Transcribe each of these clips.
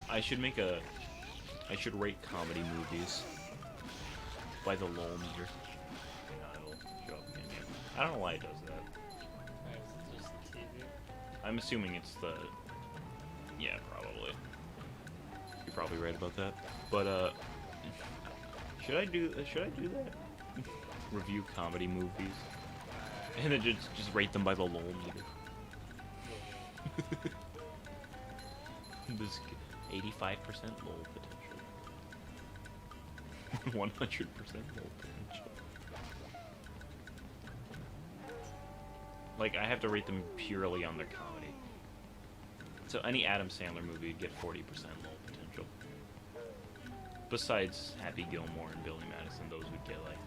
I should rate comedy movies by the lull meter. It'll show up again, yeah. I don't know why it does that. Just the TV. I'm assuming it's the... Yeah, probably. You're probably right about that. But, should I do that? Review comedy movies? And then just rate them by the lull meter. This 85% lull potential. 100% lull potential. Like, I have to rate them purely on their comedy. So any Adam Sandler movie would get 40% lull potential. Besides Happy Gilmore and Billy Madison, those would get like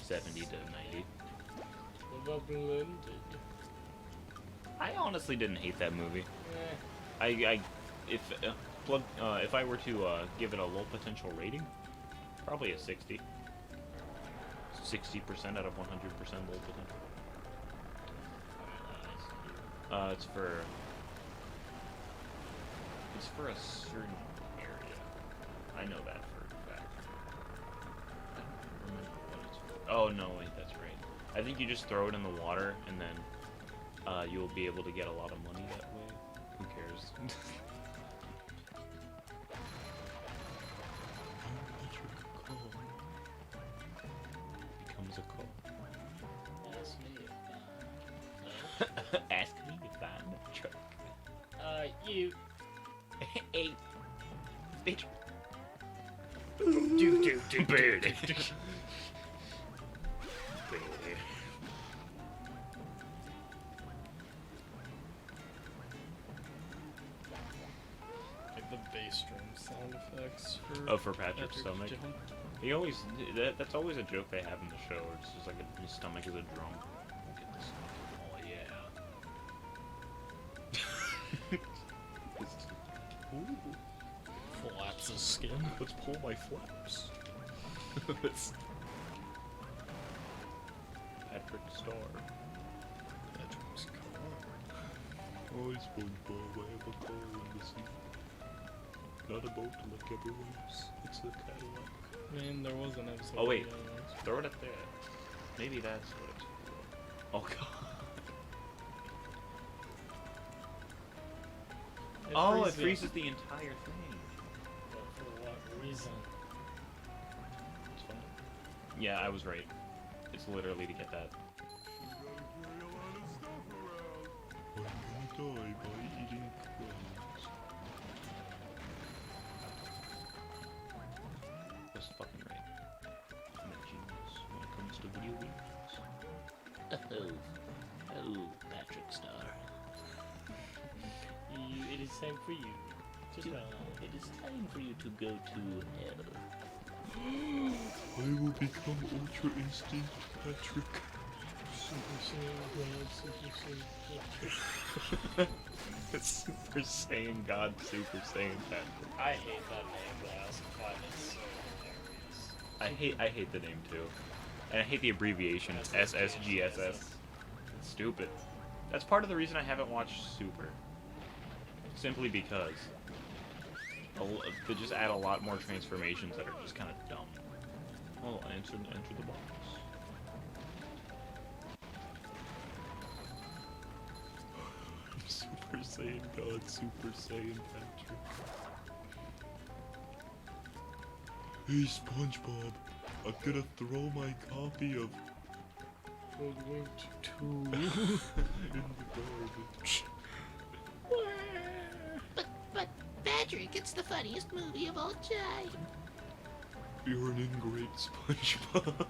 70 to 90. What about Blended? I honestly didn't hate that movie. Eh. If I were to give it a low potential rating, probably a 60. 60% out of 100% low potential. It's for a certain area. I know that for a fact. I don't remember what it's for. Oh no, wait, that's right. I think you just throw it in the water and then you'll be able to get a lot of money that way. Who cares? Becomes a call. Ask me Ask me to find the truck. you. Hey, bitch. Do. Bird. Like the bass drum sound effects for. Oh, for Patrick's stomach. Jump. He always that's always a joke they have in the show. It's just like his stomach is a drum. Look at this. Oh yeah. Ooh. Flaps his skin. Let's pull my flaps. Patrick Star. Patrick's car. Oh, SpongeBob, I have a car in the sea. Not a boat like everyone else. It's a Cadillac. I mean, there was an episode. Oh wait, throw it up there. Maybe that's what it's for. Oh god. It freezes the entire thing. But for what reason? It's fine. Yeah, I was right. It's literally to get that. I'm gonna die by eating crumbs. That's fucking right. I'm a genius when it comes to video games. Oh, Patrick Star. It is time for you. It is time for you to go to hell. I will become Ultra Instinct Patrick. Super Saiyan God, Super Saiyan Patrick. I hate that name, but I also find it so hilarious. I hate the name too. And I hate the abbreviation SSGSS. It's stupid. That's part of the reason I haven't watched Super. Simply because they just add a lot more transformations that are just kind of dumb. Oh, enter the box. Super Saiyan God, Super Saiyan Patrick. Hey SpongeBob, I'm gonna throw my copy of Hoodwinked 2 in the garbage. But Patrick, it's the funniest movie of all time. You're an ingrate, SpongeBob.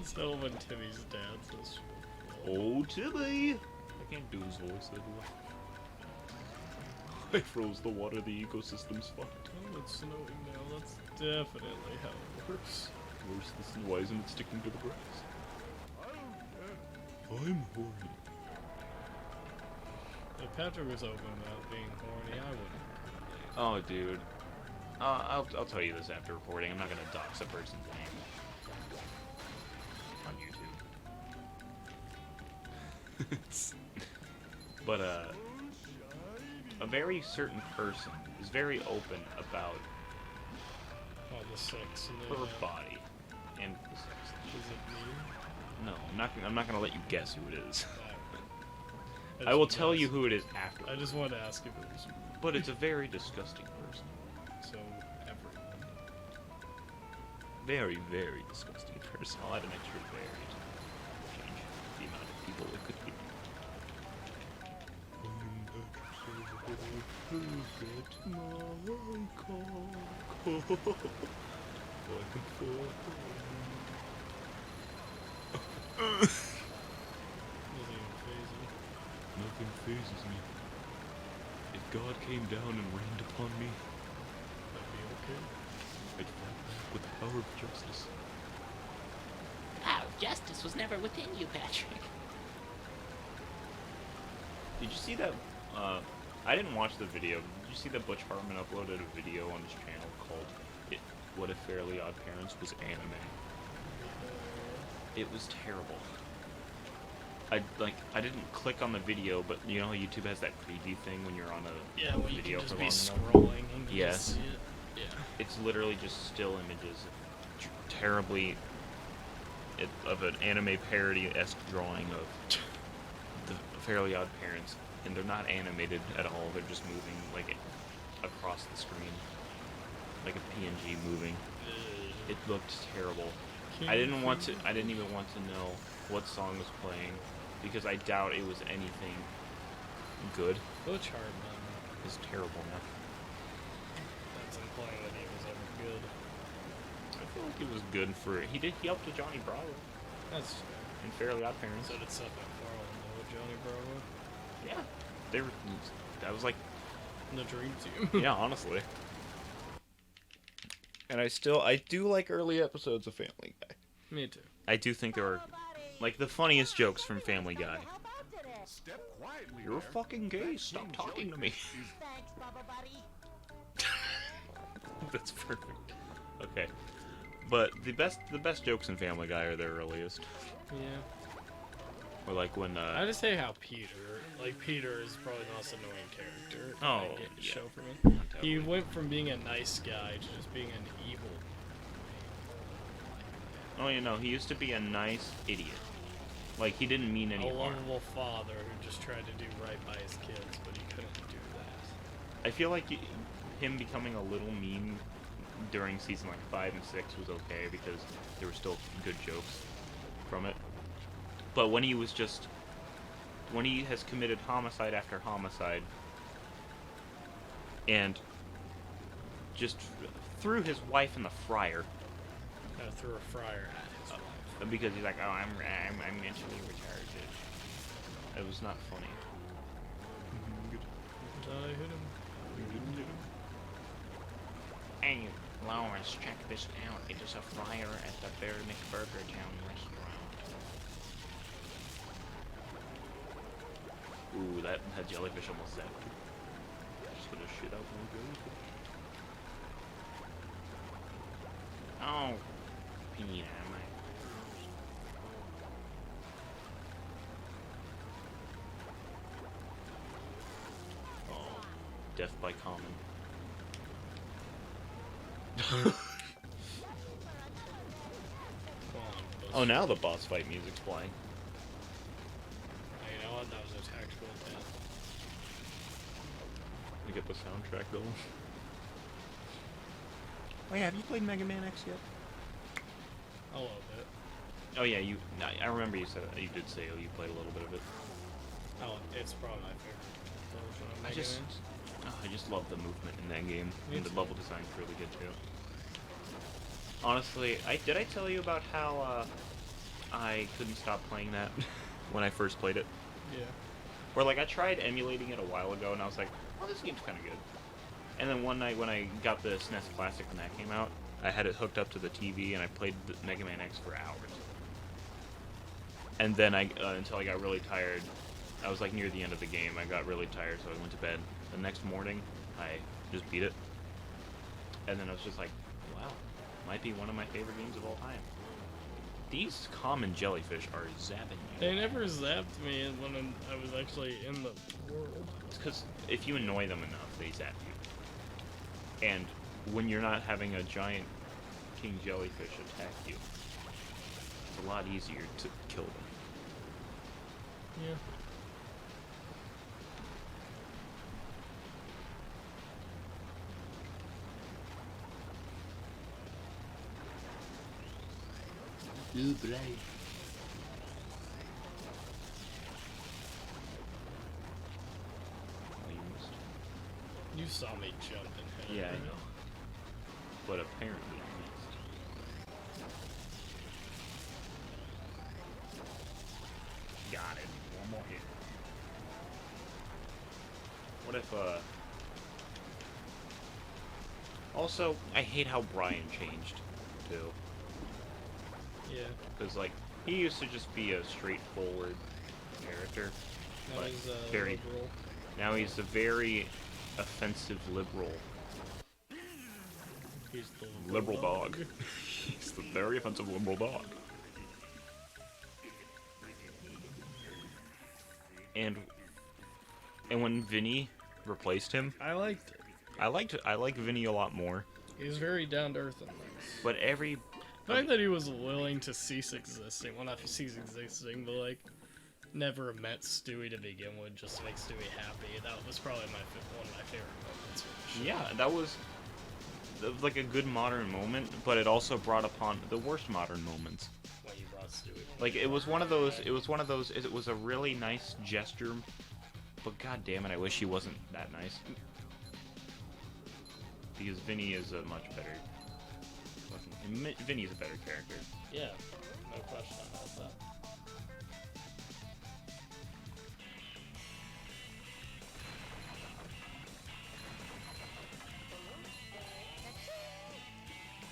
So when Timmy's dad says, Oh, Timmy! I can't do his voice that well. I froze the water, the ecosystem's fucked. oh, it's snowing now. That's definitely how it works. Worse, why isn't it sticking to the grass? I'm horny. If Patrick was open about being horny, I wouldn't. Oh, dude. I'll tell you this after recording. I'm not gonna dox a person's name on YouTube. But a very certain person is very open about Oh, the sex and her the body and the sex. Is it me? No, I'm not gonna let you guess who it is. I just will wanted to tell you ask- who it is after. I just wanted to ask if it was But it's a very disgusting person. so everyone. Very, very disgusting person. I'll add an extra very to change the amount of people it could be. Doesn't even faze me. Nothing phases me. If God came down and rained upon me, That'd be okay. I'd fight back with the power of justice. Power of justice was never within you, Patrick. Did you see that? I didn't watch the video. Did you see that Butch Hartman uploaded a video on his channel called "What If Fairly Odd Parents Was Anime"? It was terrible. I didn't click on the video, but you know how YouTube has that preview thing when you're on a Yeah, well, you video can for just long be enough? scrolling and you Yes. just see it. Yeah. It's literally just still images, terribly, of an anime parody-esque drawing of the Fairly Odd Parents, and they're not animated at all. They're just moving like across the screen, like a PNG moving. It looked terrible. I didn't even want to know what song was playing because I doubt it was anything good. Butch Hartman. It's terrible now. That's implying that he was ever good. I feel like it was good for he helped with Johnny Bravo That's in Fairly Odd Parents. so did Seth MacFarlane though with Johnny Bravo. Yeah, they were. That was like, The Dream Team. yeah, honestly. And I do like early episodes of Family Guy. Me too. I do think there are, like, the funniest jokes from Family Guy. Step quietly. You're there. fucking gay. That Stop king talking to me. jellyfish Thanks, Bubba Buddy. That's perfect. Okay, but the best jokes in Family Guy are their earliest. Yeah. Or like when I just say how Peter is probably the most annoying character. in Oh, that game yeah. show for me. Totally. He went from being a nice guy to just being an evil. Oh, you know, he used to be a nice idiot. Like, he didn't mean any A harm. lovable father who just tried to do right by his kids, but he couldn't do that. I feel like him becoming a little mean during season like 5 and 6 was okay because there were still good jokes from it. But when he has committed homicide after homicide and just threw his wife in the fryer Threw a fryer at his wife. because he's like, oh, I'm mentally retarded. It was not funny. I hit him. Hey, Lawrence, check this out. It is a fryer at the Bear McBurger Town restaurant. Ooh, that jellyfish almost zapped. Just gonna shit out one jellyfish. Oh, Peter, Oh, death by common. Come on, Buzz. Oh, now the boss fight music's playing. You know what? That was a tactical death. We get the soundtrack going. Oh yeah, have you played Mega Man X yet? A little bit. Oh yeah, I remember you said you did say you played a little bit of it. Oh, it's probably my favorite version of Mega Man. I just love the movement in that game, Me and the too. level design's really good too. Honestly, did I tell you about how I couldn't stop playing that when I first played it? Yeah. Or like I tried emulating it a while ago, and I was like, "Oh, this game's kind of good." And then one night when I got the SNES Classic when that came out, I had it hooked up to the TV, and I played the Mega Man X for hours. And then until I got really tired, I was like near the end of the game. I got really tired, so I went to bed. The next morning, I just beat it, and then I was just like, "Wow, might be one of my favorite games of all time." These common jellyfish are zapping you. They never zapped me when I was actually in the world. It's because if you annoy them enough, they zap you. And when you're not having a giant king jellyfish attack you, it's a lot easier to kill them. Yeah. Blue bright. Oh, you missed. You saw me jump and hit Yeah, it. I know. But apparently you missed. Got it. One more hit. What if, Also, I hate how Brian changed, too. Yeah. Because, like, he used to just be a straightforward character. That but was very... liberal. Now he's a very offensive liberal. He's the Liberal dog. He's the very offensive liberal dog. And when Vinny replaced him, I liked it. I like Vinny a lot more. He was very down to earth and nice. But every The fact that he was willing to cease existing, well, not cease existing, but like never met Stewie to begin with, just to make Stewie happy. That was probably one of my favorite moments. For yeah, that was like a good modern moment, but it also brought upon the worst modern moments. when he brought Stewie. Like it was one of those. It was a really nice gesture, but god damn it, I wish he wasn't that nice. Because Vinny is a much better. Vinny's a better character. Yeah, no question about that.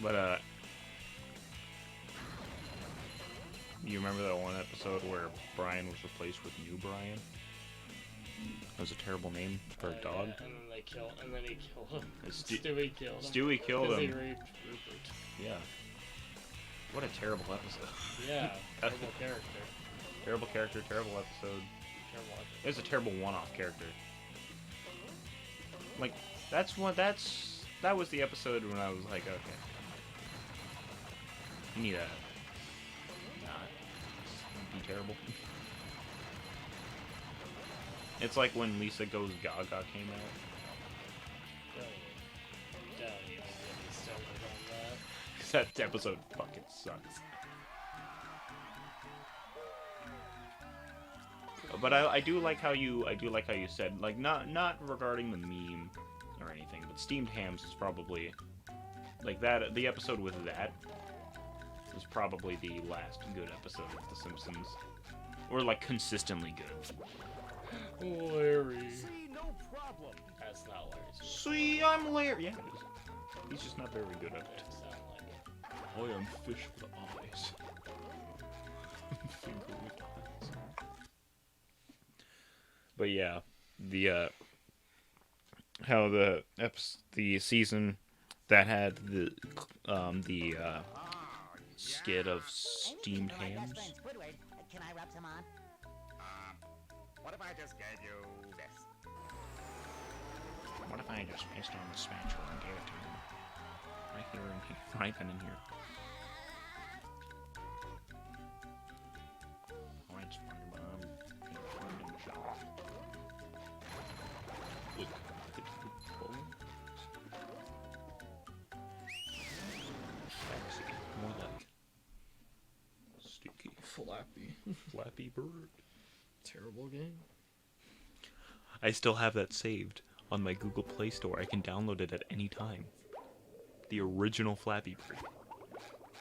But you remember that one episode where Brian was replaced with New Brian? That was a terrible name for a dog. Yeah, and then they kill, and then he killed him. Stewie Stewie killed him. Stewie killed 'cause him. He raped Rupert. Yeah. What a terrible episode. Yeah, terrible character. Terrible character, terrible episode. Terrible actor. It was a terrible one-off character. Like, that was the episode when I was like, okay. You need to not be terrible. It's like when Lisa Goes Gaga came out. Don't even get me started on that. That episode fucking sucks. But I do like how you said, like, not regarding the meme or anything, but steamed hams is probably like that. The episode with that is probably the last good episode of The Simpsons, or like consistently good. Larry. See, no problem. That's not Larry. See, I'm Larry. Yeah, it is. He's just not very good at it. Sound like it. I am fish with eyes. Finger with eyes. But yeah, the how the season that had the skit of steamed hams. Can I rub some on? What if I just gave you this? What if I just pissed on the spatula and gave it to him? Right here and here. Right then and here. Alright, Spongebob. Look, I think you could pull him. Sexy. More like sticky. Flappy. Flappy Bird. Terrible game. I still have that saved on my Google Play Store. I can download it at any time. The original Flappy Bird.